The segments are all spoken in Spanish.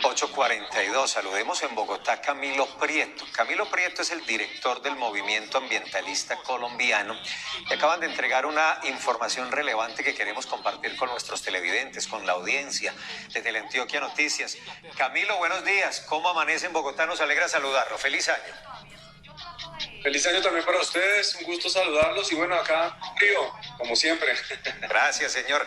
8:42, saludemos en Bogotá a Camilo Prieto. Camilo Prieto es el director del Movimiento Ambientalista Colombiano y acaban de entregar una información relevante que queremos compartir con nuestros televidentes, con la audiencia de Teleantioquia Noticias. Camilo, buenos días. ¿Cómo amanece en Bogotá? Nos alegra saludarlo. ¡Feliz año! Feliz año también para ustedes, un gusto saludarlos y bueno, acá Río, como siempre. Gracias, señor.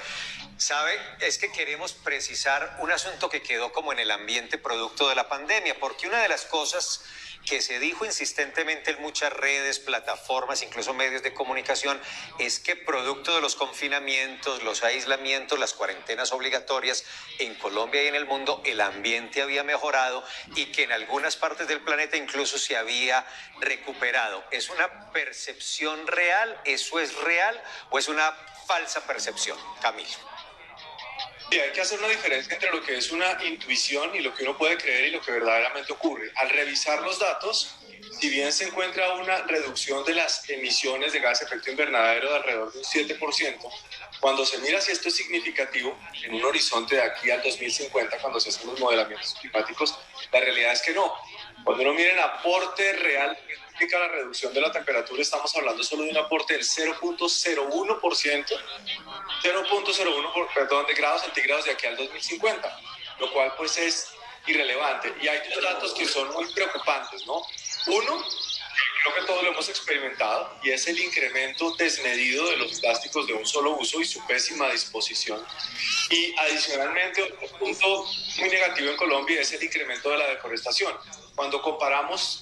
Sabe, es que queremos precisar un asunto que quedó como en el ambiente producto de la pandemia, porque una de las cosas que se dijo insistentemente en muchas redes, plataformas, incluso medios de comunicación, es que producto de los confinamientos, los aislamientos, las cuarentenas obligatorias en Colombia y en el mundo, el ambiente había mejorado y que en algunas partes del planeta incluso se había recuperado. ¿Es una percepción real? ¿Eso es real o es una falsa percepción, Camilo? Y hay que hacer una diferencia entre lo que es una intuición y lo que uno puede creer y lo que verdaderamente ocurre. Al revisar los datos, si bien se encuentra una reducción de las emisiones de gas de efecto invernadero de alrededor de un 7%, cuando se mira si esto es significativo en un horizonte de aquí al 2050, cuando se hacen los modelamientos climáticos, la realidad es que no. Cuando uno mira el aporte real que significa la reducción de la temperatura, estamos hablando solo de un aporte del 0.01% de grados centígrados de aquí al 2050, lo cual pues es irrelevante. Y hay dos datos que son muy preocupantes, ¿no? Uno, creo que todos lo hemos experimentado, y es el incremento desmedido de los plásticos de un solo uso y su pésima disposición. Y adicionalmente, otro punto muy negativo en Colombia es el incremento de la deforestación. Cuando comparamos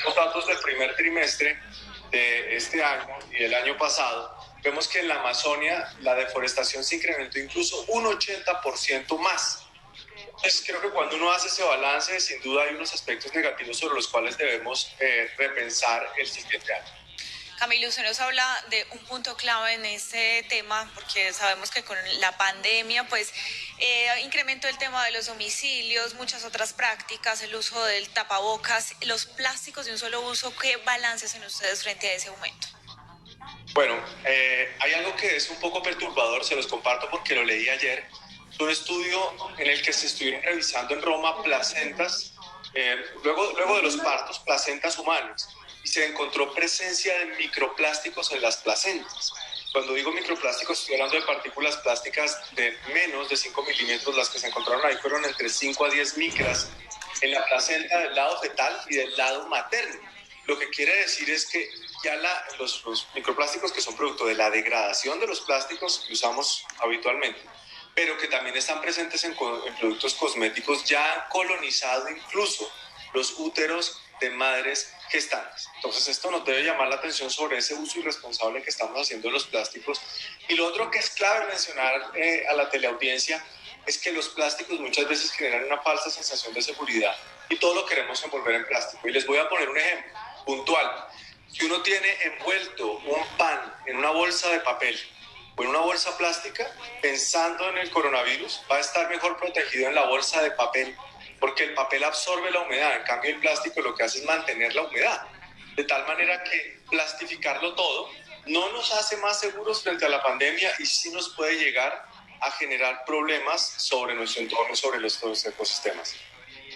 los datos del primer trimestre de este año y del año pasado, vemos que en la Amazonia la deforestación se incrementó incluso un 80% más. Entonces, creo que cuando uno hace ese balance, sin duda hay unos aspectos negativos sobre los cuales debemos repensar el siguiente año. Camilo, usted nos habla de un punto clave en este tema, porque sabemos que con la pandemia, pues, incrementó el tema de los domicilios, muchas otras prácticas, el uso del tapabocas, los plásticos de un solo uso. ¿Qué balance hacen ustedes frente a ese aumento? Bueno, hay algo que es un poco perturbador, se los comparto porque lo leí ayer. Es un estudio en el que se estuvieron revisando en Roma placentas, luego de los partos, placentas humanas, y se encontró presencia de microplásticos en las placentas. Cuando digo microplásticos, estoy hablando de partículas plásticas de menos de 5 milímetros. Las que se encontraron ahí fueron entre 5 a 10 micras en la placenta del lado fetal y del lado materno. Lo que quiere decir es que ya los microplásticos, que son producto de la degradación de los plásticos que usamos habitualmente, pero que también están presentes en productos cosméticos, ya han colonizado incluso los úteros de madres gestantes. Entonces esto nos debe llamar la atención sobre ese uso irresponsable que estamos haciendo de los plásticos. Y lo otro que es clave mencionar a la teleaudiencia es que los plásticos muchas veces generan una falsa sensación de seguridad y todo lo queremos envolver en plástico. Y les voy a poner un ejemplo puntual. Si uno tiene envuelto un pan en una bolsa de papel o en una bolsa plástica, pensando en el coronavirus, va a estar mejor protegido en la bolsa de papel, porque el papel absorbe la humedad. En cambio, el plástico lo que hace es mantener la humedad, de tal manera que plastificarlo todo no nos hace más seguros frente a la pandemia y sí nos puede llegar a generar problemas sobre nuestro entorno, sobre los ecosistemas.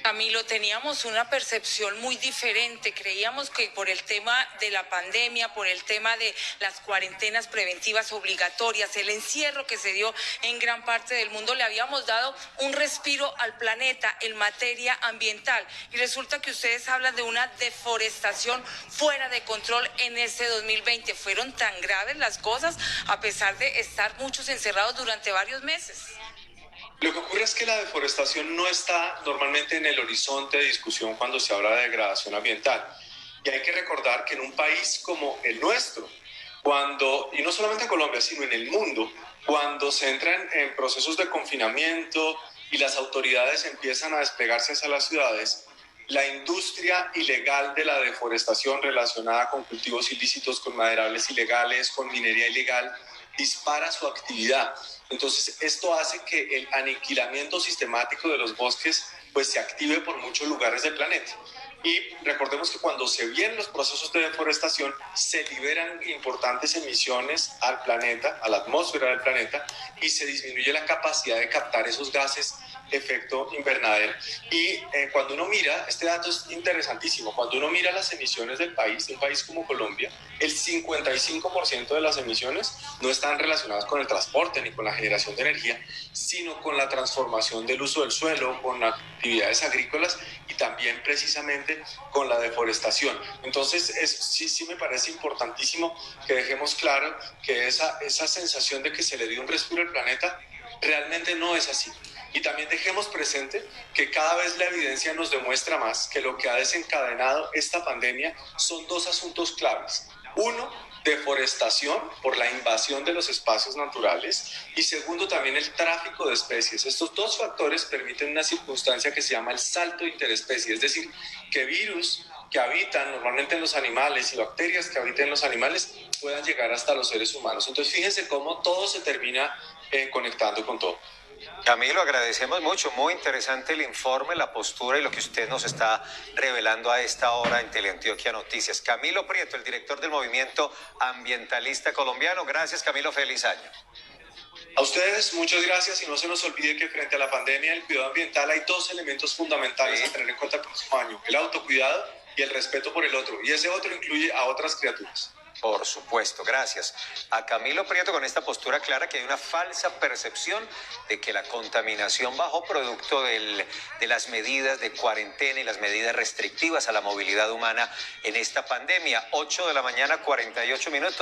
Camilo, teníamos una percepción muy diferente. Creíamos que por el tema de la pandemia, por el tema de las cuarentenas preventivas obligatorias, el encierro que se dio en gran parte del mundo, le habíamos dado un respiro al planeta en materia ambiental. Y resulta que ustedes hablan de una deforestación fuera de control en este 2020. ¿Fueron tan graves las cosas a pesar de estar muchos encerrados durante varios meses? Lo que ocurre es que la deforestación no está normalmente en el horizonte de discusión cuando se habla de degradación ambiental. Y hay que recordar que en un país como el nuestro, y no solamente en Colombia, sino en el mundo, cuando se entran en procesos de confinamiento y las autoridades empiezan a desplegarse hacia las ciudades, la industria ilegal de la deforestación relacionada con cultivos ilícitos, con maderables ilegales, con minería ilegal, dispara su actividad. Entonces, esto hace que el aniquilamiento sistemático de los bosques pues se active por muchos lugares del planeta. Y recordemos que cuando se vienen los procesos de deforestación, se liberan importantes emisiones al planeta, a la atmósfera del planeta, y se disminuye la capacidad de captar esos gases efecto invernadero. Y cuando uno mira, este dato es interesantísimo, cuando uno mira las emisiones del país, un país como Colombia, el 55% de las emisiones no están relacionadas con el transporte ni con la generación de energía, sino con la transformación del uso del suelo, con actividades agrícolas y también precisamente con la deforestación. Entonces, sí me parece importantísimo que dejemos claro que esa sensación de que se le dio un respiro al planeta realmente no es así. Y también dejemos presente que cada vez la evidencia nos demuestra más que lo que ha desencadenado esta pandemia son dos asuntos claves. Uno, deforestación por la invasión de los espacios naturales y segundo, también el tráfico de especies. Estos dos factores permiten una circunstancia que se llama el salto interespecie, es decir, que virus que habitan normalmente en los animales y bacterias que habitan en los animales puedan llegar hasta los seres humanos. Entonces, fíjense cómo todo se termina conectando con todo. Camilo, agradecemos mucho, muy interesante el informe, la postura y lo que usted nos está revelando a esta hora en Teleantioquia Noticias. Camilo Prieto, el director del Movimiento Ambientalista Colombiano. Gracias, Camilo, feliz año. A ustedes, muchas gracias, y no se nos olvide que frente a la pandemia del cuidado ambiental hay dos elementos fundamentales a tener en cuenta el próximo año: el autocuidado y el respeto por el otro, y ese otro incluye a otras criaturas. Por supuesto, gracias a Camilo Prieto con esta postura clara que hay una falsa percepción de que la contaminación bajó producto de las medidas de cuarentena y las medidas restrictivas a la movilidad humana en esta pandemia. 8 de la mañana, 48 minutos.